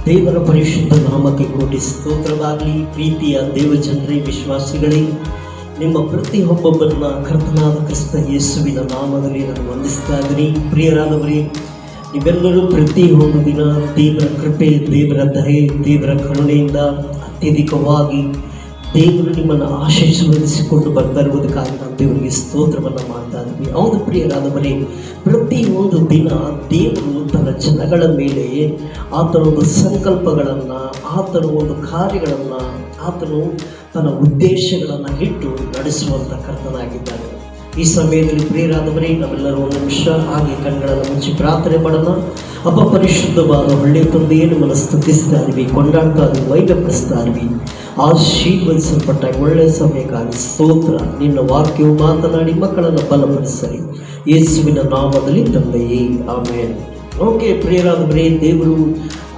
ದೇವರ ಪರಿಶುದ್ಧ ನಾಮಕ್ಕೆ ಕೋಟಿ ಸ್ತೋತ್ರವಾಗಲಿ. ಪ್ರೀತಿಯ ದೇವಜನರೇ, ವಿಶ್ವಾಸಿಗಳೇ, ನಿಮ್ಮ ಪ್ರತಿಯೊಬ್ಬೊಬ್ಬರನ್ನ ಕರ್ತನಾದ ಕ್ರಿಸ್ತ ಯೇಸುವಿನ ನಾಮದಲ್ಲಿ ನಾನು ವಂದಿಸ್ತಾ ಇದ್ದೀನಿ. ಪ್ರಿಯರಾದವರೇ, ನೀವೆಲ್ಲರೂ ಪ್ರತಿಯೊಂದು ದಿನ ದೇವರ ಕೃಪೆ, ದೇವರ ದಯೆ, ದೇವರ ಕರುಣೆಯಿಂದ ಅತ್ಯಧಿಕವಾಗಿ ದೇವರು ನಿಮ್ಮನ್ನು ಆಶೀರ್ವದಿಸಿಕೊಂಡು ಬರ್ತಾ ಇರುವುದಕ್ಕಾಗಿ ನಾವು ದೇವರಿಗೆ ಸ್ತೋತ್ರವನ್ನು ಮಾಡ್ತಾ ಇದ್ವಿ. ಹೌದು ಪ್ರಿಯರಾದವರೇ, ಪ್ರತಿಯೊಂದು ದಿನ ದೇವರು ತನ್ನ ಜನಗಳ ಮೇಲೆ ಆತನ ಒಂದು ಸಂಕಲ್ಪಗಳನ್ನು, ಆತನ ಒಂದು ಕಾರ್ಯಗಳನ್ನು, ಆತನು ತನ್ನ ಉದ್ದೇಶಗಳನ್ನು ಇಟ್ಟು ನಡೆಸುವಂಥ ಕರ್ತನಾಗಿದ್ದಾನೆ. ಈ ಸಮಯದಲ್ಲಿ ಪ್ರಿಯರಾದವರೇ, ನಾವೆಲ್ಲರೂ ಒಂದು ನಿಮಿಷ ಹಾಗೆ ಕಣ್ಗಳನ್ನು ಮುಚ್ಚಿ ಪ್ರಾರ್ಥನೆ ಮಾಡೋಣ. ಅಪ್ಪ ಪರಿಶುದ್ಧವಾದ ಒಳ್ಳೆಯ ತಂದೆಯೇ, ನಮ್ಮನ್ನು ಸ್ತುತಿಸ್ತಾ ಇದ್ವಿ, ಕೊಂಡಾಡ್ತಾ ಇದ್ವಿ, ವೈಭವಿಸ್ತಾ ಇದ್ವಿ. ಆಶೀರ್ವದಿಸಲ್ಪಟ್ಟ ಒಳ್ಳೆಯ ಸಮಯಕ್ಕಾಗಿ ಸ್ತೋತ್ರ. ನಿನ್ನ ವಾಕ್ಯವು ಮಾತನಾಡಿ ಮಕ್ಕಳನ್ನು ಬಲಪಡಿಸಲಿ, ಯೇಸುವಿನ ನಾಮದಲ್ಲಿ ತಂದೆಯೇ, ಆಮೇಲೆ. ಓಕೆ ಪ್ರಿಯರಾದವರೇ, ದೇವರು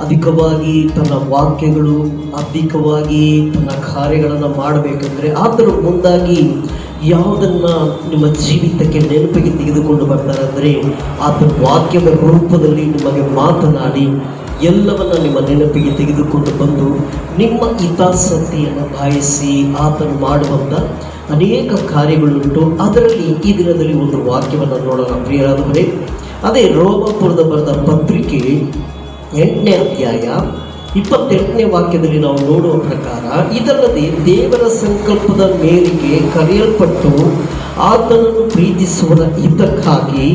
ಅಧಿಕವಾಗಿ ತನ್ನ ವಾಕ್ಯಗಳು, ಅಧಿಕವಾಗಿ ತನ್ನ ಕಾರ್ಯಗಳನ್ನು ಮಾಡಬೇಕೆಂದರೆ ಆತನ ಮುಂದಾಗಿ ಯಾವುದನ್ನು ನಿಮ್ಮ ಜೀವಿತಕ್ಕೆ ನೆನಪಿಗೆ ತೆಗೆದುಕೊಂಡು ಬರ್ತಾರೆ ಅಂದರೆ ಆತನ ವಾಕ್ಯದ ರೂಪದಲ್ಲಿ ನಿಮಗೆ ಮಾತನಾಡಿ ಎಲ್ಲವನ್ನ ನಿಮ್ಮ ನೆನಪಿಗೆ ತೆಗೆದುಕೊಂಡು ಬಂದು ನಿಮ್ಮ ಹಿತಾಸಕ್ತಿಯನ್ನು ಬಯಸಿ ಆತನು ಮಾಡುವಂಥ ಅನೇಕ ಕಾರ್ಯಗಳುಂಟು. ಅದರಲ್ಲಿ ಈ ದಿನದಲ್ಲಿ ಒಂದು ವಾಕ್ಯವನ್ನು ನೋಡೋಣ ಪ್ರಿಯರಾದವರೇ. ಅದೇ ರೋಮಾಪುರದ ಬರೆದ ಪತ್ರಿಕೆ 8ನೇ ಅಧ್ಯಾಯ 28ನೇ ವಾಕ್ಯದಲ್ಲಿ ನಾವು ನೋಡುವ ಪ್ರಕಾರ, ಇದಲ್ಲದೆ ದೇವರ ಸಂಕಲ್ಪದ ಮೇರೆಗೆ ಕರೆಯಲ್ಪಟ್ಟು ಆತನನ್ನು ಪ್ರೀತಿಸುವ ಇದಕ್ಕಾಗಿ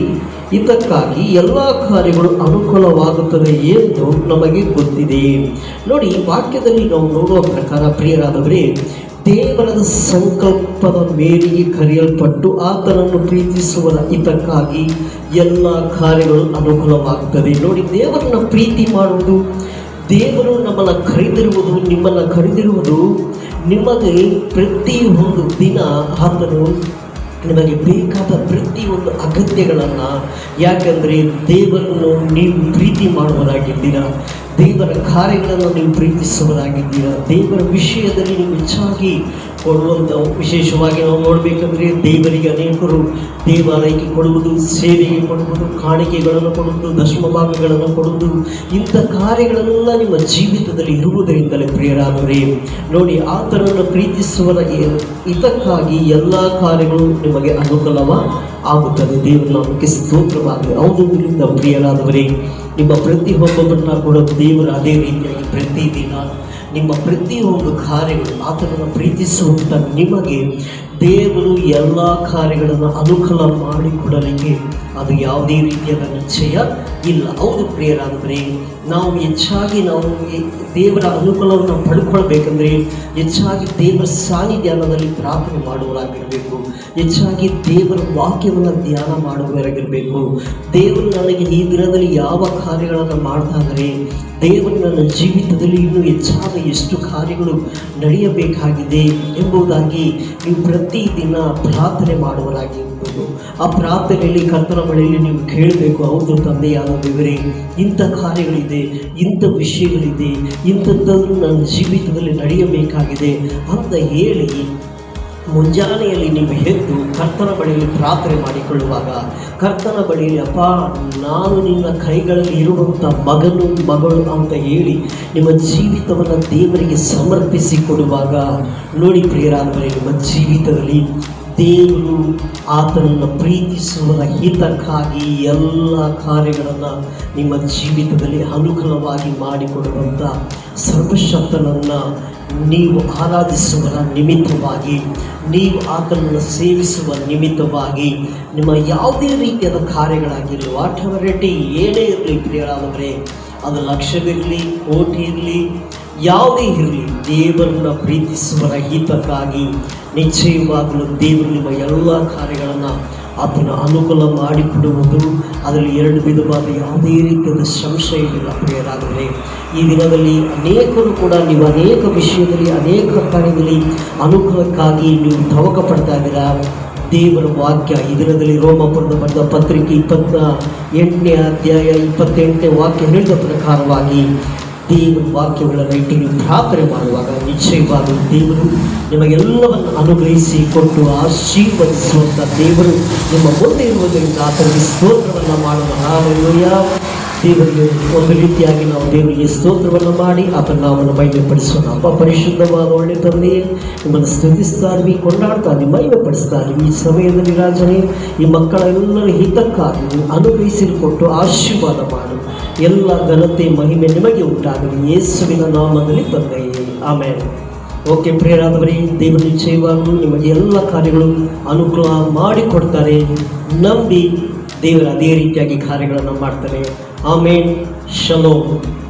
ಎಲ್ಲ ಕಾರ್ಯಗಳು ಅನುಕೂಲವಾಗುತ್ತದೆ ಎಂದು ನಮಗೆ ಗೊತ್ತಿದೆ. ನೋಡಿ, ವಾಕ್ಯದಲ್ಲಿ ನಾವು ನೋಡುವ ಪ್ರಕಾರ ಪ್ರಿಯರಾದವರೇ, ದೇವರ ಸಂಕಲ್ಪದ ಮೇರೆಗೆ ಕರೆಯಲ್ಪಟ್ಟು ಆತನನ್ನು ಪ್ರೀತಿಸುವ ಇದಕ್ಕಾಗಿ ಎಲ್ಲ ಕಾರ್ಯಗಳು ಅನುಕೂಲವಾಗುತ್ತದೆ. ನೋಡಿ, ದೇವರನ್ನ ಪ್ರೀತಿ ಮಾಡುವುದು, ದೇವರು ನಮ್ಮನ್ನು ಕರೆದಿರುವುದು, ನಿಮ್ಮನ್ನು ಕರೆದಿರುವುದು ನಿಮಗೆ ಪ್ರತಿಯೊಂದು ದಿನ ಆತನು ನಿಮಗೆ ಬೇಕಾದ ಪ್ರತಿಯೊಂದು ಅಗತ್ಯಗಳನ್ನು, ಯಾಕೆಂದರೆ ದೇವರನ್ನು ನೀವು ಪ್ರೀತಿ ಮಾಡುವರಾಗಿದ್ದೀರಾ, ದೇವರ ಕಾರ್ಯಗಳನ್ನು ನೀವು ಪ್ರೀತಿಸುವರಾಗಿದ್ದೀರಾ, ದೇವರ ವಿಷಯದಲ್ಲಿ ನೀವು ಹೆಚ್ಚಾಗಿ ಕೊಡುವಂಥ, ವಿಶೇಷವಾಗಿ ನಾವು ನೋಡಬೇಕಂದ್ರೆ ದೇವರಿಗೆ ಅನೇಕರು ದೇವಾಲಯಕ್ಕೆ ಕೊಡುವುದು, ಸೇವೆಗೆ ಕೊಡುವುದು, ಕಾಣಿಕೆಗಳನ್ನು ಕೊಡುವುದು, ದಶಮ ಭಾಗಗಳನ್ನು ಕೊಡುವುದು, ಇಂಥ ಕಾರ್ಯಗಳೆಲ್ಲ ನಿಮ್ಮ ಜೀವಿತದಲ್ಲಿ ಇರುವುದರಿಂದಲೇ ಪ್ರಿಯರಾದವರೇ, ನೋಡಿ, ಆತನನ್ನು ಪ್ರೀತಿಸುವ ಇದಕ್ಕಾಗಿ ಎಲ್ಲ ಕಾರ್ಯಗಳು ನಿಮಗೆ ಅನುಕೂಲವಾಗುತ್ತದೆ. ದೇವರು ನಮಗೆ ಸ್ತೋತ್ರವಾಗಲಿ. ಹೌದರಿಂದ ಪ್ರಿಯರಾದವರೇ, ನಿಮ್ಮ ಪ್ರತಿಯೊಬ್ಬೊಬ್ಬರನ್ನ ಕೂಡ ದೇವರು ಅದೇ ರೀತಿಯಾಗಿ ಪ್ರತಿದಿನ ನಿಮ್ಮ ಪ್ರತಿಯೊಂದು ಕಾರ್ಯಗಳು ಆತನನ್ನು ಪ್ರೀತಿಸುವಂಥ ನಿಮಗೆ ದೇವರು ಎಲ್ಲ ಕಾರ್ಯಗಳನ್ನು ಅನುಕೂಲ ಮಾಡಿಕೊಡಲಿಕ್ಕೆ ಅದು ಯಾವುದೇ ರೀತಿಯಾದ ನಿಶ್ಚಯ ಇಲ್ಲ. ಹೌದು ಪ್ರಿಯರಾದರೆ, ನಾವು ಹೆಚ್ಚಾಗಿ ದೇವರ ಅನುಕೂಲವನ್ನು ಪಡ್ಕೊಳ್ಬೇಕಂದ್ರೆ ಹೆಚ್ಚಾಗಿ ದೇವರ ಸಾನ್ನಿಧ್ಯಾನದಲ್ಲಿ ಪ್ರಾರ್ಥನೆ ಮಾಡುವರಾಗಿರಬೇಕು, ಹೆಚ್ಚಾಗಿ ದೇವರ ವಾಕ್ಯವನ್ನು ಧ್ಯಾನ ಮಾಡುವವರಾಗಿರಬೇಕು. ದೇವರು ನನಗೆ ಈ ದಿನದಲ್ಲಿ ಯಾವ ಕಾರ್ಯಗಳನ್ನು ಮಾಡ್ತಾ ಇದ್ದಾರೆ, ದೇವರು ನನ್ನ ಜೀವಿತದಲ್ಲಿ ಇನ್ನೂ ಹೆಚ್ಚಾದ ಎಷ್ಟು ಕಾರ್ಯಗಳು ನಡೆಯಬೇಕಾಗಿದೆ ಎಂಬುದಾಗಿ ನೀವು ಪ್ರತಿದಿನ ಪ್ರಾರ್ಥನೆ ಮಾಡುವರಾಗಿರ್ಬೋದು. ಆ ಪ್ರಾರ್ಥನೆಯಲ್ಲಿ ಕರ್ತನ ಬಳಿಯಲ್ಲಿ ನೀವು ಕೇಳಬೇಕು, ಹೌದು ತಂದೆಯಾದ ದೇವರೇ, ಇಂಥ ಕಾರ್ಯಗಳಿದೆ, ಇಂಥ ವಿಷಯಗಳಿದೆ, ಇಂಥದ್ದನ್ನು ನನ್ನ ಜೀವಿತದಲ್ಲಿ ನಡೆಯಬೇಕಾಗಿದೆ ಅಂತ ಹೇಳಿ ಮುಂಜಾನೆಯಲ್ಲಿ ನೀವು ಎದ್ದು ಕರ್ತನ ಬಳಿಯಲ್ಲಿ ಪ್ರಾರ್ಥನೆ ಮಾಡಿಕೊಳ್ಳುವಾಗ, ಕರ್ತನ ಬಳಿಯಲ್ಲಿ ಅಪ್ಪ ನಾನು ನಿನ್ನ ಕೈಗಳಲ್ಲಿ ಇರುವಂಥ ಮಗಳು ಅಂತ ಹೇಳಿ ನಿಮ್ಮ ಜೀವಿತವನ್ನು ದೇವರಿಗೆ ಸಮರ್ಪಿಸಿ ಕೊಡುವಾಗ, ನೋಡಿ ಪ್ರಿಯರಾದವರೇ, ನಿಮ್ಮ ಜೀವಿತದಲ್ಲಿ ದೇವರು ಆತನನ್ನು ಪ್ರೀತಿಸುವ ಹಿತಕ್ಕಾಗಿ ಎಲ್ಲ ಕಾರ್ಯಗಳನ್ನು ನಿಮ್ಮ ಜೀವಿತದಲ್ಲಿ ಅನುಕೂಲವಾಗಿ ಮಾಡಿಕೊಡುವಂಥ ಸರ್ವಶಕ್ತನನ್ನು ನೀವು ಆರಾಧಿಸುವ ನಿಮಿತ್ತವಾಗಿ, ನೀವು ಆತನನ್ನು ಸೇವಿಸುವ ನಿಮಿತ್ತವಾಗಿ ನಿಮ್ಮ ಯಾವುದೇ ರೀತಿಯಾದ ಕಾರ್ಯಗಳಾಗಿರಲಿ, ವಾಟ್ ಎವರ್ ಇಟ್ ಏನೇ ಇರಲಿ ಪ್ರಿಯರಾದವರೇ, ಅದು ಲಕ್ಷವಿರಲಿ, ಕೋಟಿ ಇರಲಿ, ಯಾವುದೇ ಇರಲಿ, ದೇವರನ್ನು ಪ್ರೀತಿಸುವ ಹಿತಕ್ಕಾಗಿ ನಿಶ್ಚಯವಾಗಲು ದೇವರು ನಿಮ್ಮ ಎಲ್ಲ ಕಾರ್ಯಗಳನ್ನು ಆತನ ಅನುಕೂಲ ಮಾಡಿಕೊಡುವುದು, ಅದರಲ್ಲಿ ಎರಡು ವಿಧವಾದ ಯಾವುದೇ ರೀತಿಯಾದ ಸಂಶಯವಿಲ್ಲ ಪ್ರಿಯರಾದರೆ. ಈ ದಿನದಲ್ಲಿ ಅನೇಕರು ಕೂಡ ನೀವು ಅನೇಕ ವಿಷಯದಲ್ಲಿ, ಅನೇಕ ಕಾರ್ಯದಲ್ಲಿ ಅನುಕೂಲಕ್ಕಾಗಿ ನೀವು ತವಕ ಪಡ್ತಾ ಇದ್ದೀರಾ. ದೇವರ ವಾಕ್ಯ ಈ ದಿನದಲ್ಲಿ ರೋಮಾಪುರದ ಬರೆದ ಪತ್ರಿಕೆ 28ನೇ ಅಧ್ಯಾಯ 28ನೇ ವಾಕ್ಯ ಹೇಳಿದ ಪ್ರಕಾರವಾಗಿ ದೇವರ ವಾಕ್ಯಗಳನ್ನು ಇಟ್ಟು ನೀವು ಪ್ರಾರ್ಥನೆ ಮಾಡುವಾಗ ನಿಶ್ಚಯವಾಗಿ ದೇವರು ನಿಮಗೆಲ್ಲವನ್ನು ಅನುಗ್ರಹಿಸಿ ಕೊಟ್ಟು ಆಶೀರ್ವದಿಸುವಂಥ ದೇವರು ನಿಮ್ಮ ಮುಂದೆ ಇರುವುದರಿಂದ ಆತನಿಗೆ ಸ್ತೋತ್ರವನ್ನು ಮಾಡೋಣ. ಹಾಲೆಲೂಯಾ. ದೇವರಿಗೆ ಒಂದು ರೀತಿಯಾಗಿ ನಾವು ದೇವರಿಗೆ ಸ್ತೋತ್ರವನ್ನು ಮಾಡಿ ಆತನ ನಾಮವನ್ನು ಮಹಿಮೆಪಡಿಸೋಣ. ಅಪ್ಪ ಪರಿಶುದ್ಧವಾದ ಒಳ್ಳೆ ತಂದೆಯೇ, ನಿಮ್ಮನ್ನು ಸ್ತುತಿಸ್ತಾ ಇದ್ವಿ, ಕೊಂಡಾಡ್ತಾ ಇದ್ವಿ, ಮಹಿಮೆಪಡಿಸ್ತಾ ಇದ್ವಿ. ಈ ಸಮಯದಲ್ಲಿ ರಾಜನೇ, ಈ ಮಕ್ಕಳ ಎಲ್ಲರ ಹಿತಕ್ಕಾಗಿ ನೀವು ಅನುಗ್ರಹಿಸಿಕೊಟ್ಟು ಆಶೀರ್ವಾದ ಮಾಡು. ಎಲ್ಲ ಘನತೆ ಮಹಿಮೆ ನಿಮಗೆ ಉಂಟಾಗಲಿ, ಯೇಸುವಿನ ನಾಮದಲ್ಲಿ ತಂದೆಯೇ, ಆಮೇಲೆ. ಓಕೆ ಪ್ರಿಯರಾದವರೇ, ದೇವರು ನಿಶ್ಚಯವಾಗಲೂ ನಿಮಗೆ ಎಲ್ಲ ಕಾರ್ಯಗಳು ಅನುಗ್ರಹ ಮಾಡಿಕೊಡ್ತಾರೆ. ನಂಬಿ ದೇವರು ಅದೇ ರೀತಿಯಾಗಿ ಕಾರ್ಯಗಳನ್ನು ಮಾಡ್ತಾರೆ. ಆಮೇನ್. ಶಲೋಮ್.